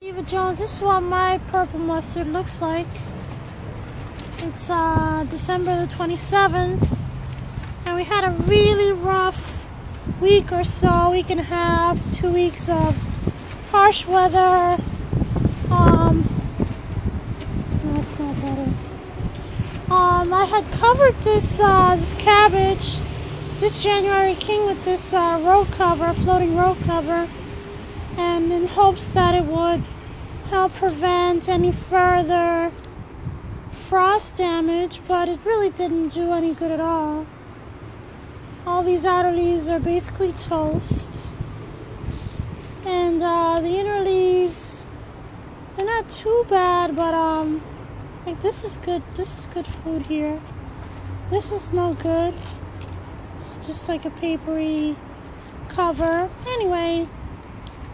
Eva Jones, this is what my purple mustard looks like. It's December the 27th, and we had a really rough week or so, week and a half, 2 weeks of harsh weather. That's not better. I had covered this this cabbage, this January King, with this road cover, floating road cover, and in hopes that it would help prevent any further frost damage, but it really didn't do any good at all. All these outer leaves are basically toast, and the inner leaves, they're not too bad, but like this is good. This is good food here. This is no good. It's just like a papery cover. Anyway,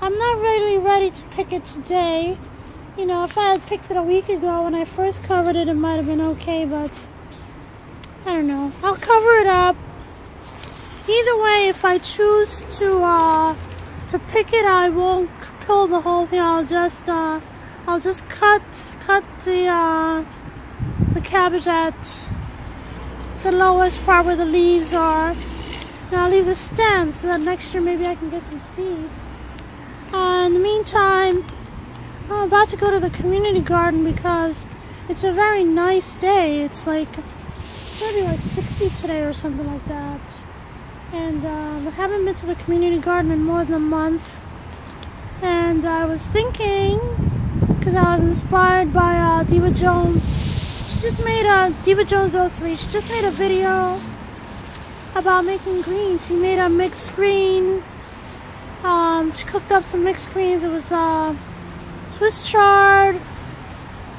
I'm not really ready to pick it today. You know, if I had picked it a week ago when I first covered it, it might have been okay, but I don't know. I'll cover it up. Either way, if I choose to pick it, I won't peel the whole thing. I'll just cut the cabbage at the lowest part where the leaves are, and I'll leave the stem so that next year maybe I can get some seeds. In the meantime, I'm about to go to the community garden because it's a very nice day. It's like maybe like 60 today or something like that. And I haven't been to the community garden in more than a month. And I was thinking, because I was inspired by Diva Jones. She just made Diva Jones 03. She just made a video about making greens. She made a mixed green. She cooked up some mixed greens. It was Swiss chard,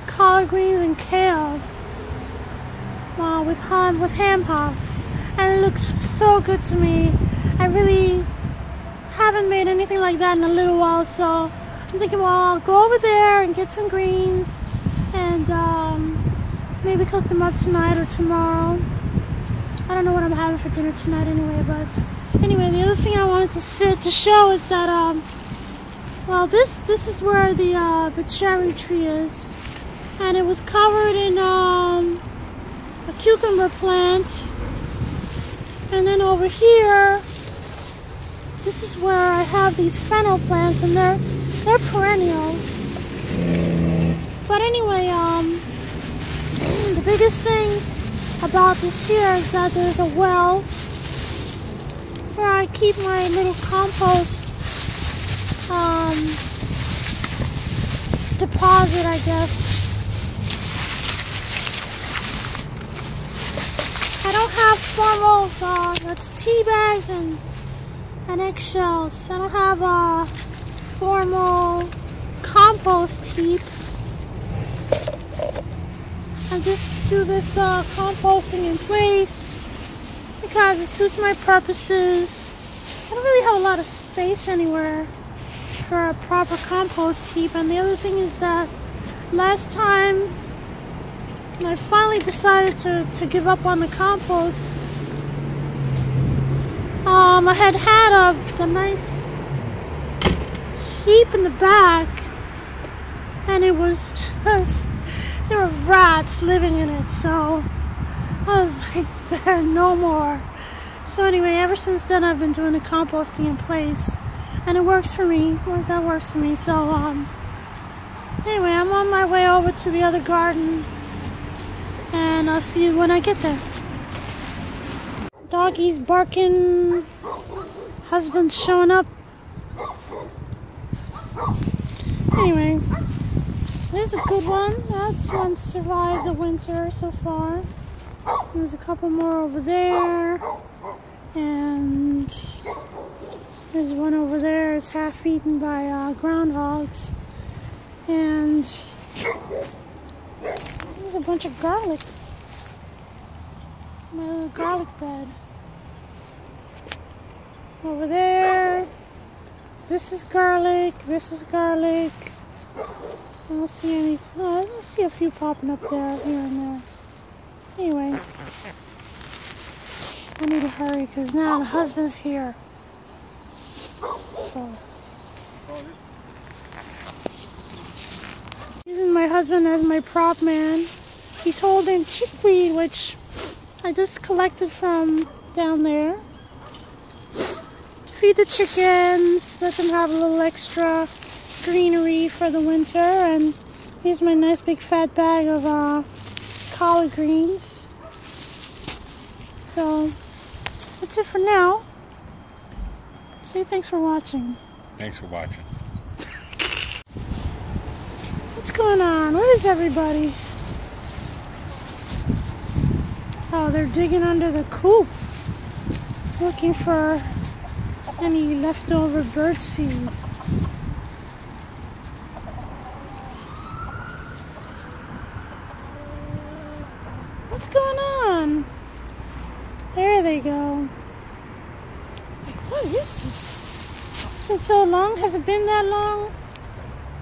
collard greens, and kale with ham hocks, and it looks so good to me. I really haven't made anything like that in a little while, so I'm thinking, well, I'll go over there and get some greens and maybe cook them up tonight or tomorrow. I don't know what I'm having for dinner tonight anyway, but anyway, the other thing I wanted to show is that well, this is where the cherry tree is, and it was covered in a cucumber plant. And then over here, this is where I have these fennel plants, and they're perennials. But anyway, the biggest thing about this here is that there's a well where I keep my little compost deposit, I guess. I don't have formal, that's tea bags and eggshells. I don't have a formal compost heap. I just do this composting in place because it suits my purposes. I don't really have a lot of space anywhere for a proper compost heap. And the other thing is that last time when I finally decided to give up on the compost, I had a nice heap in the back, and it was just, there were rats living in it, so I was like, no more. So anyway, ever since then I've been doing the composting in place, and it works for me. That works for me. So anyway, I'm on my way over to the other garden, and I'll see you when I get there. Doggies barking, husband's showing up. Anyway, there's a good one. That's one survived the winter so far. There's a couple more over there, and there's one over there. It's half eaten by groundhogs, and there's a bunch of garlic. My little garlic bed over there. This is garlic. This is garlic. I don't see any. Oh, I see a few popping up there, here and there. Anyway, I need to hurry because now the husband's here. So husband as my prop man. He's holding chickweed, which I just collected from down there. Feed the chickens, let them have a little extra greenery for the winter, and here's my nice big fat bag of collard greens. So that's it for now. Say thanks for watching. Thanks for watching. What's going on? Where is everybody? Oh, they're digging under the coop, looking for any leftover bird seed. What's going on? There they go. Like, what is this? It's been so long. Has it been that long?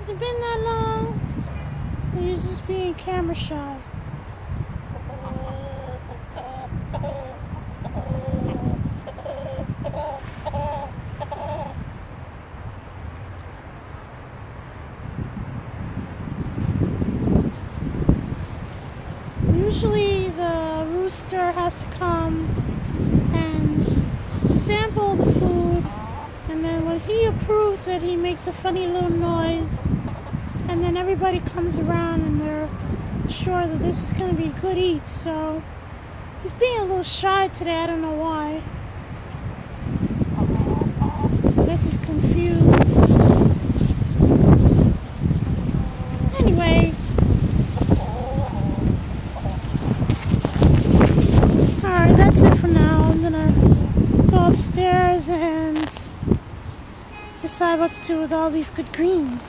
Has it been that long? Or you're just being camera shy? Usually the rooster has to come and sample the food, and then when he approves it, he makes a funny little noise, and then everybody comes around and they're sure that this is going to be a good eat. So he's being a little shy today. I don't know why. I guess he's confused. Anyway. Alright, that's it for now. I'm gonna go upstairs and decide what to do with all these good greens.